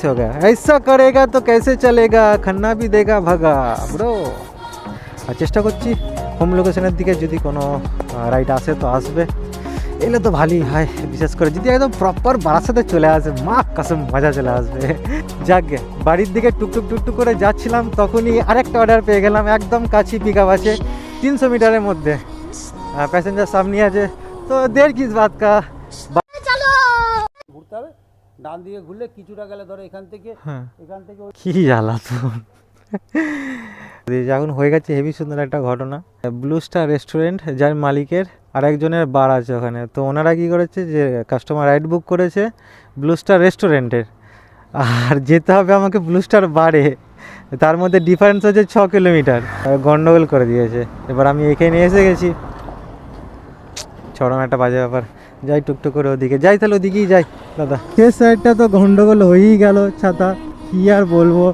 हो गया ऐसा करेगा तो कैसे चलेगा खन्ना भी देगा भागा ब्रो আর চেষ্টা করছি হোম লোকেশনের দিকে যদি কোনো রাইড আসে তো আসবে এলে তো ভালোই হয় বিশেষ করে যদি একদম প্রপার বারাসাতে চলে আসে মা কসম মজা চলে আসবে যাকে বাড়ির দিকে টুকটুক টুকটুক করে যাচ্ছিলাম তখনই আরেকটা অর্ডার পেয়ে গেলাম একদম কাছে পিক আপ আছে 300 মিটারের মধ্যে প্যাসেঞ্জার সামনে আছে তো দের কিস বাত কা ঘুরতে হবে ডান দিকে ঘুরলে কিছুটা গেলে ধরো এখান থেকে কি জ্বালা তো এখন হয়ে গেছে হেভি সুন্দর একটা ঘটনা ব্লু স্টার রেস্টুরেন্ট যার মালিকের আর একজনের বার আছে ওখানে তো ওনারা কী করেছে যে কাস্টমার রাইড বুক করেছে ব্লু স্টার রেস্টুরেন্টের আর যেতে হবে আমাকে ব্লু স্টার বারে তার মধ্যে ডিফারেন্স হচ্ছে 6 কিলোমিটার গন্ডগোল করে দিয়েছে এবার আমি এখানে এসে গেছি চরম একটা বাজে ব্যাপার যাই টুকটুক করে ওদিকে যাই তাহলে ওদিকেই যাই দাদা শেষ সাইডটা তো গন্ডগোল হয়েই গেল ছাতা কী আর বলবো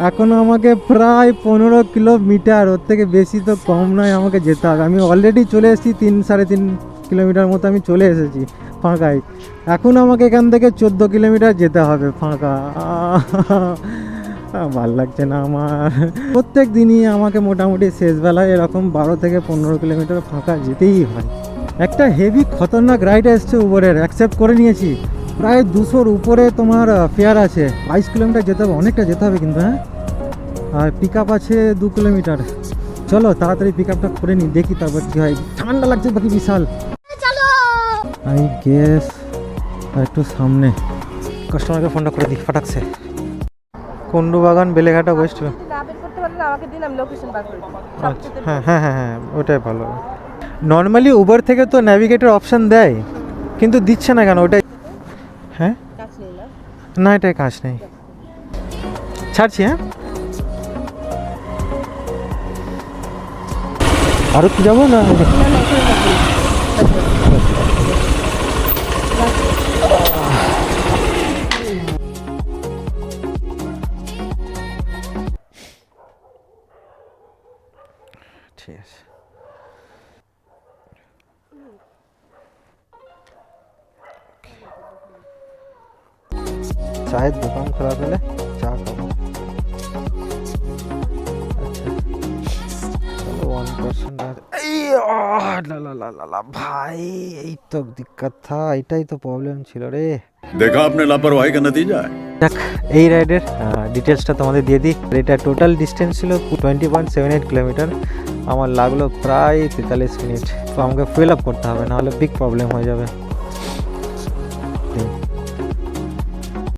এখনও আমাকে প্রায় 15 কিলোমিটার ওর থেকে বেশি তো কম নয় আমাকে যেতে হবে আমি অলরেডি চলে এসেছি 3-3.5 কিলোমিটার মতো আমি চলে এসেছি ফাঁকায় এখন আমাকে এখান থেকে 14 কিলোমিটার যেতে হবে ফাঁকা ভাল লাগছে না আমার প্রত্যেক দিনই আমাকে মোটামুটি শেষবেলায় এরকম 12 থেকে 15 কিলোমিটার ফাঁকা যেতেই হয় একটা হেভি খতরনাক রাইড এসছে উবরের অ্যাকসেপ্ট করে নিয়েছি প্রায় 200-র উপরে তোমার ফেয়ার আছে 22 কিলোমিটার যেতে হবে অনেকটা যেতে হবে কিন্তু হ্যাঁ আর পিক আপ আছে 2 কিলোমিটার চলো তাড়াতাড়ি পিক আপটা করে নিই দেখি তারপর কী হয় ঠান্ডা লাগছে বাকি বিশাল আই গেস একটু সামনে কাস্টমারকে ফোনটা করে দিই ফাটাকছে কুন্ডু বাগান বেলেঘাটা ওয়েস্ট হ্যাঁ হ্যাঁ হ্যাঁ হ্যাঁ ওটাই ভালো নর্মালি উবার থেকে তো ন্যাভিগেটর অপশান দেয় কিন্তু দিচ্ছে না কেন ওটাই হ্যাঁ না এটাই কাজ নেই ছাড়ছি হ্যাঁ আরো কি যাবো না ঠিক আছে চায়ের দোকান খোলা পেলে চা খাবো ভাই এই তো দিক্কত থা এটাই তো প্রবলেম ছিল রে देखा आपने लापरवाही का नतीजा है দেখ এই রাইডের ডিটেলসটা তোমাদের দিয়ে দিই এটা টোটাল ডিস্টেন্স ছিল 20.78 কিলোমিটার আমার লাগলো প্রায় 43 মিনিট তো আমাকে ফুয়েল আপ করতে হবে নাহলে বিগ প্রবলেম হয়ে যাবে